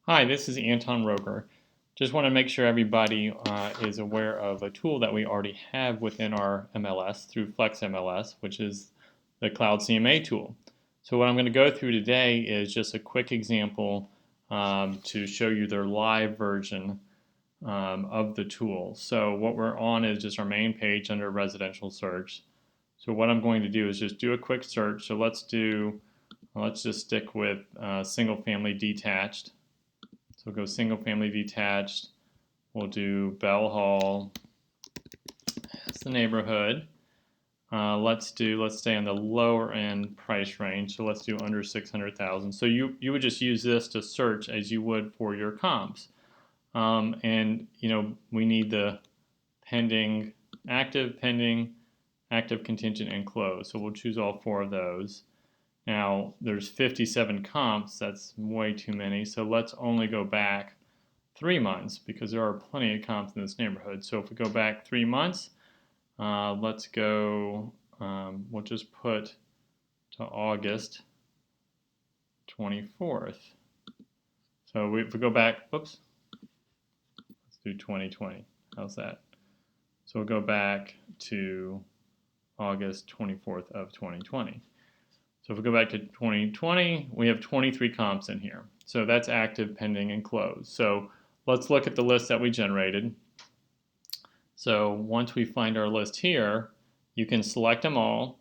Hi, this is Anton Roger. Just want to make sure everybody is aware of a tool that we already have within our MLS through Flex MLS, which is the Cloud CMA tool. So what I'm going to go through today is just a quick example to show you their live version of the tool. So what we're on is just our main page under residential search. So what I'm going to do is just do a quick search. So let's just stick with single family detached. So we'll go single family detached. We'll do Bell Hall. That's the neighborhood. Let's stay on the lower end price range. So let's do under 600,000. So you would just use this to search as you would for your comps. And we need the pending, active, contingent, and closed. So we'll choose all four of those. Now there's 57 comps. That's way too many. So let's only go back 3 months because there are plenty of comps in this neighborhood. So if we go back 3 months, let's go, we'll just put to August 24th. So if we go back, whoops, let's do 2020. How's that? So we'll go back to August 24th of 2020. So if we go back to 2020, we have 23 comps in here. So that's active, pending, and closed. So let's look at the list that we generated. So once we find our list here, you can select them all.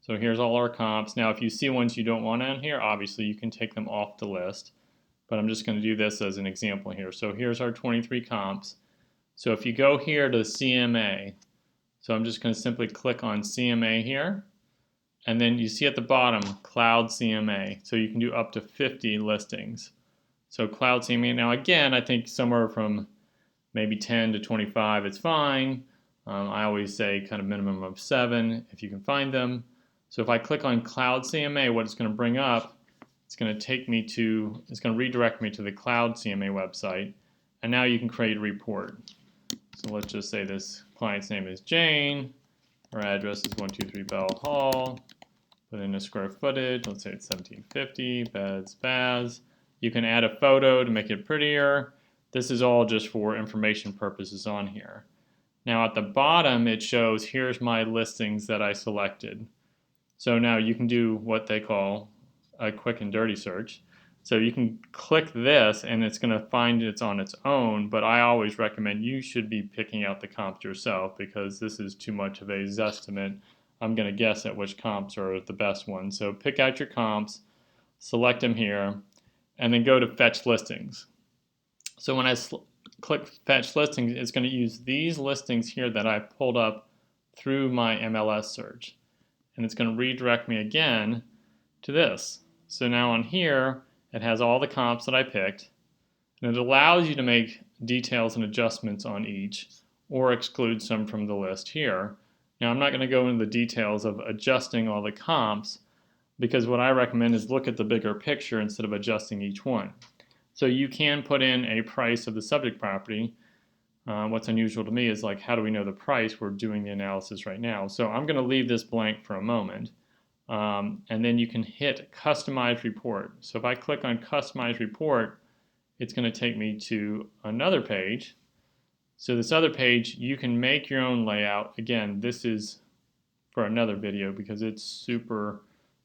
So here's all our comps. Now if you see ones you don't want on here, obviously you can take them off the list. But I'm just going to do this as an example here. So here's our 23 comps. So if you go here to CMA, so I'm just going to simply click on CMA here. And then you see at the bottom, Cloud CMA. So you can do up to 50 listings. So Cloud CMA, now again, I think somewhere from maybe 10 to 25 is fine. I always say kind of minimum of 7 if you can find them. So if I click on Cloud CMA, what it's going to bring up, it's going to redirect me to the Cloud CMA website. And now you can create a report. So let's just say this client's name is Jane. Her address is 123 Bell Hall. Put in a square footage. Let's say it's 1750. Beds, baths. You can add a photo to make it prettier. This is all just for information purposes on here. Now at the bottom it shows here's my listings that I selected. So now you can do what they call a quick and dirty search. So you can click this and it's going to find it's on its own, but I always recommend you should be picking out the comps yourself because this is too much of a zestimate. I'm going to guess at which comps are the best ones. So pick out your comps, select them here, and then go to Fetch Listings. So when I click Fetch Listings, it's going to use these listings here that I pulled up through my MLS search. And it's going to redirect me again to this. So now on here, it has all the comps that I picked, and it allows you to make details and adjustments on each, or exclude some from the list here. Now I'm not going to go into the details of adjusting all the comps, because what I recommend is look at the bigger picture instead of adjusting each one. So you can put in a price of the subject property. What's unusual to me is like, how do we know the price? We're doing the analysis right now. So I'm going to leave this blank for a moment. And then you can hit Customize Report. So if I click on Customize Report, it's going to take me to another page. So this other page, you can make your own layout. Again, this is for another video because it's super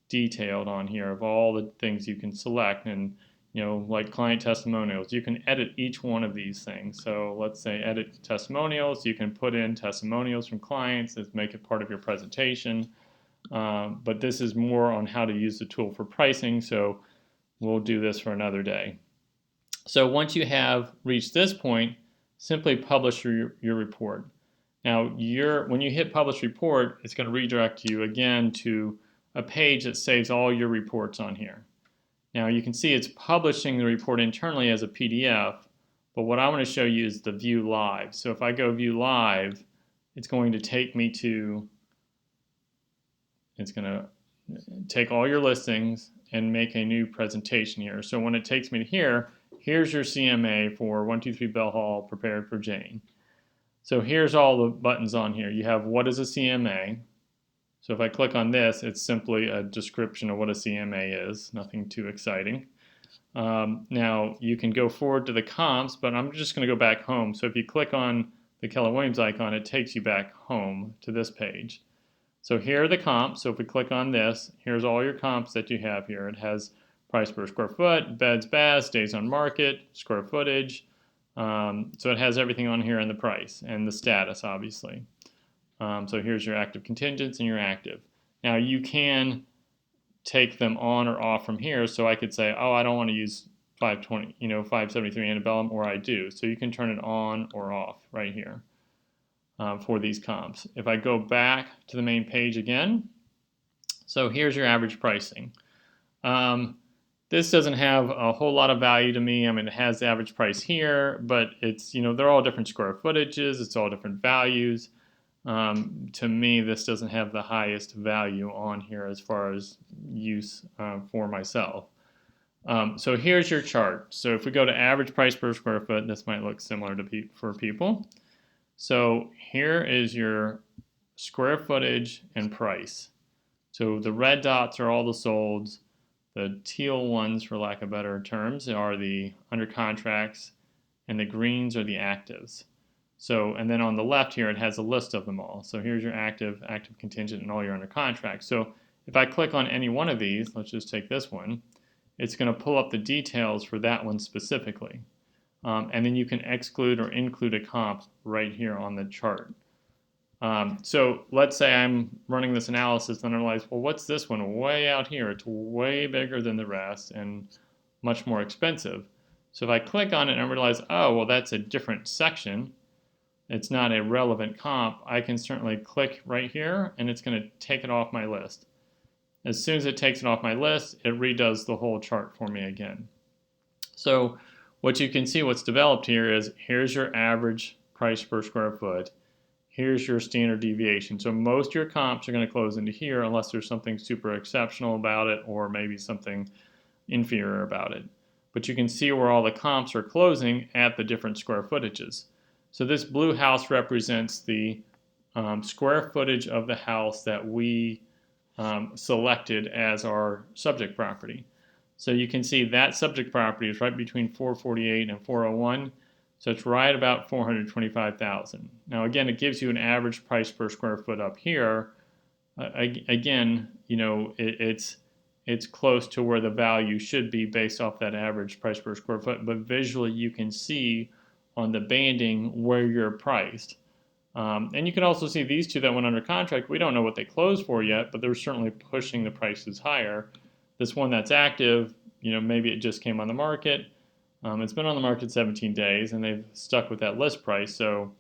detailed on here of all the things you can select. And like client testimonials, you can edit each one of these things. So let's say edit testimonials. You can put in testimonials from clients that make it part of your presentation. But this is more on how to use the tool for pricing, so we'll do this for another day. So once you have reached this point, simply publish your report. Now when you hit Publish Report, it's going to redirect you again to a page that saves all your reports on here. Now you can see it's publishing the report internally as a PDF, but what I want to show you is the View Live. So if I go View Live, it's going to take me to, it's going to take all your listings and make a new presentation here. So when it takes me to here, here's your CMA for 123 Bell Hall prepared for Jane. So here's all the buttons on here. You have what is a CMA. So if I click on this, it's simply a description of what a CMA is, nothing too exciting. Now you can go forward to the comps, but I'm just going to go back home. So if you click on the Keller Williams icon, it takes you back home to this page. So here are the comps. So if we click on this, here's all your comps that you have here. It has price per square foot, beds, baths, days on market, square footage. So it has everything on here in the price and the status, obviously. So here's your active contingents and your active. Now you can take them on or off from here. So I could say, oh, I don't want to use 520, 573 antebellum, or I do. So you can turn it on or off right here for these comps. If I go back to the main page again, so here's your average pricing. This doesn't have a whole lot of value to me. I mean, it has the average price here, but it's, they're all different square footages. It's all different values. To me, this doesn't have the highest value on here as far as use for myself. So here's your chart. So if we go to average price per square foot, this might look similar to for people. So here is your square footage and price. So the red dots are all the solds. The teal ones, for lack of better terms, are the under contracts, and the greens are the actives. So, and then on the left here, it has a list of them all. So here's your active contingent, and all your under contract. So if I click on any one of these, let's just take this one, it's going to pull up the details for that one specifically. And then you can exclude or include a comp right here on the chart. So let's say I'm running this analysis and I realize, well, what's this one way out here? It's way bigger than the rest and much more expensive. So if I click on it and I realize, oh, well, that's a different section, it's not a relevant comp, I can certainly click right here and it's going to take it off my list. As soon as it takes it off my list, it redoes the whole chart for me again. So what you can see, what's developed here is, here's your average price per square foot. Here's your standard deviation. So most of your comps are going to close into here unless there's something super exceptional about it or maybe something inferior about it. But you can see where all the comps are closing at the different square footages. So this blue house represents the square footage of the house that we selected as our subject property. So you can see that subject property is right between 448 and 401. So it's right about 425,000. Now again, it gives you an average price per square foot up here. Again, it's close to where the value should be based off that average price per square foot, but visually you can see on the banding where you're priced. And you can also see these two that went under contract. We don't know what they closed for yet, but they're certainly pushing the prices higher. This one that's active, maybe it just came on the market. It's been on the market 17 days, and they've stuck with that list price. So,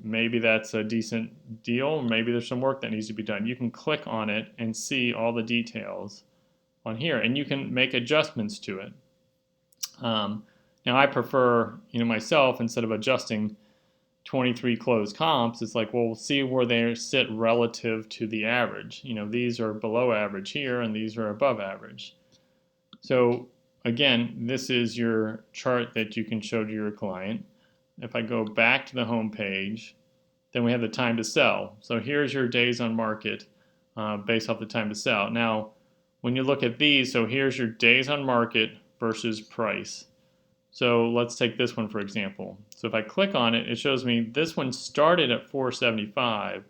maybe that's a decent deal. Maybe there's some work that needs to be done. You can click on it and see all the details on here, and you can make adjustments to it. Now, I prefer, myself, instead of adjusting 23 closed comps, it's like, well, we'll see where they sit relative to the average. These are below average here, and these are above average. So again, this is your chart that you can show to your client. If I go back to the home page, then we have the time to sell. So here's your days on market based off the time to sell. Now, when you look at these, so here's your days on market versus price. So let's take this one for example. So if I click on it, it shows me this one started at 475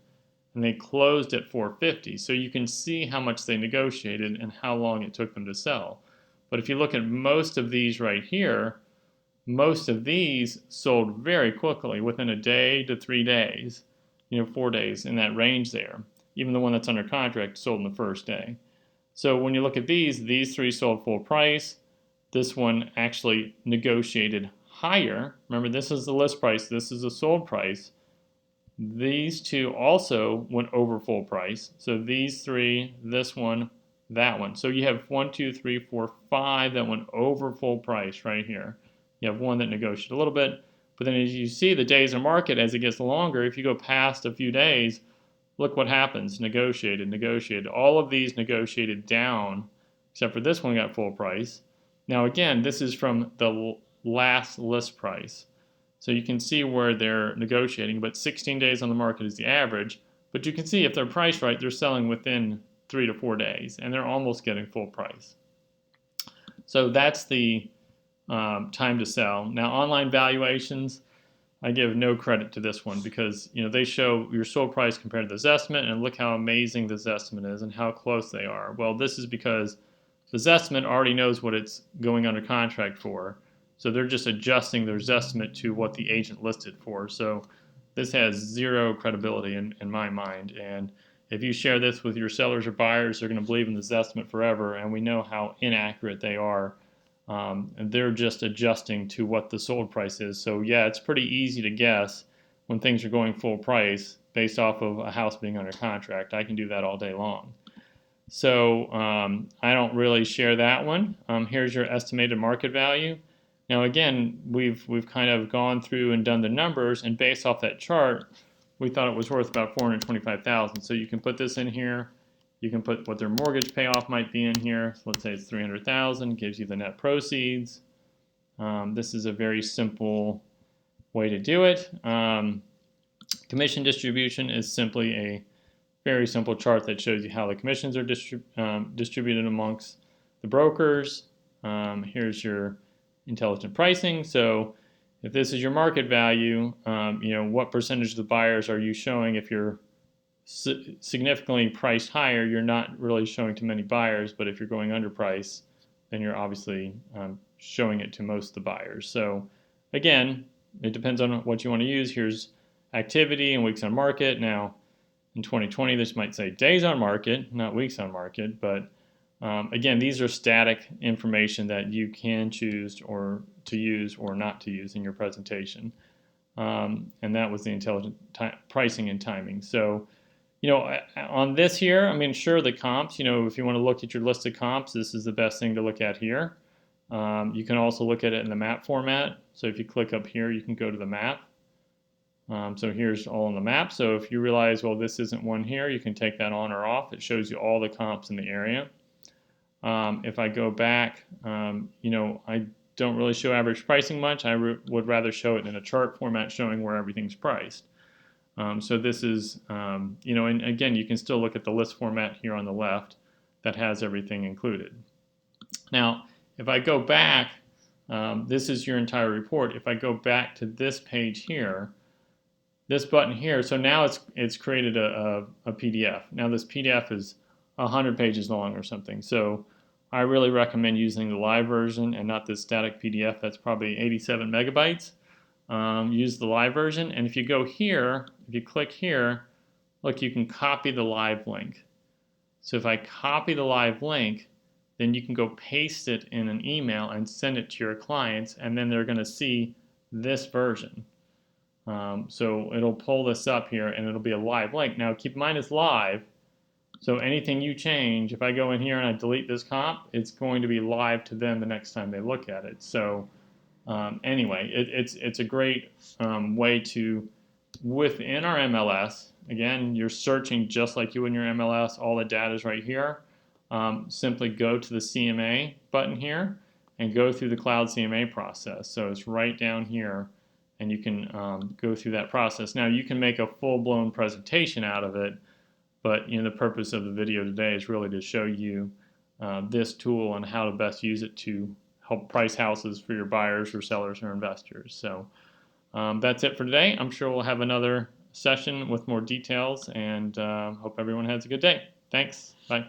and they closed at 450. So you can see how much they negotiated and how long it took them to sell. But if you look at most of these right here, most of these sold very quickly, within a day to 3 days, 4 days, in that range there. Even the one that's under contract sold in the first day. So when you look at these three sold full price. This one actually negotiated higher. Remember, this is the list price, this is the sold price. These two also went over full price. So these three, this one, that one. So you have 1, 2, 3, 4, 5 that went over full price right here. You have one that negotiated a little bit, but then as you see the days on market, as it gets longer, if you go past a few days, look what happens. Negotiated. All of these negotiated down, except for this one got full price. Now again, this is from the last list price. So you can see where they're negotiating, but 16 days on the market is the average. But you can see if they're priced right, they're selling within 3 to 4 days, and they're almost getting full price. So that's the time to sell. Now, online valuations, I give no credit to this one because they show your sold price compared to the Zestimate, and look how amazing the Zestimate is and how close they are. Well, this is because the Zestimate already knows what it's going under contract for, so they're just adjusting their Zestimate to what the agent listed for. So this has zero credibility in my mind, and if you share this with your sellers or buyers, they're going to believe in the Zestimate forever, and we know how inaccurate they are. And they're just adjusting to what the sold price is. So yeah, it's pretty easy to guess when things are going full price based off of a house being under contract. I can do that all day long. So I don't really share that one. Here's your estimated market value. Now again, we've kind of gone through and done the numbers, and based off that chart, we thought it was worth about $425,000. So you can put this in here. You can put what their mortgage payoff might be in here. So let's say it's $300,000, gives you the net proceeds. This is a very simple way to do it. Commission distribution is simply a very simple chart that shows you how the commissions are distributed amongst the brokers. Here's your intelligent pricing. So if this is your market value, what percentage of the buyers are you showing? If you're significantly priced higher, you're not really showing to many buyers, but if you're going under price, then you're obviously showing it to most of the buyers. So again, it depends on what you want to use. Here's activity and weeks on market. Now in 2020, this might say days on market, not weeks on market, but again, these are static information that you can choose or to use or not to use in your presentation. And that was the intelligent pricing and timing. So on this here, sure, the comps, if you want to look at your list of comps, this is the best thing to look at here. You can also look at it in the map format. So if you click up here, you can go to the map. So here's all on the map. So if you realize, well, this isn't one here, you can take that on or off. It shows you all the comps in the area. If I go back, I don't really show average pricing much. I would rather show it in a chart format showing where everything's priced. So this is, and again, you can still look at the list format here on the left that has everything included. Now, if I go back, this is your entire report. If I go back to this page here, this button here, so now it's created a PDF. Now this PDF is 100 pages long or something. So I really recommend using the live version and not this static PDF. That's probably 87 megabytes. Use the live version, and if you go here, if you click here, look, you can copy the live link. So if I copy the live link, then you can go paste it in an email and send it to your clients, and then they're going to see this version. So it'll pull this up here, and it'll be a live link. Now keep in mind it's live, so anything you change, if I go in here and I delete this comp, it's going to be live to them the next time they look at it. So anyway, it's a great way to, within our MLS, again, you're searching just like you in your MLS, all the data is right here. Simply go to the CMA button here and go through the Cloud CMA process. So it's right down here, and you can go through that process. Now you can make a full-blown presentation out of it, but the purpose of the video today is really to show you this tool and how to best use it to help price houses for your buyers or sellers or investors. So that's it for today. I'm sure we'll have another session with more details, and hope everyone has a good day. Thanks. Bye.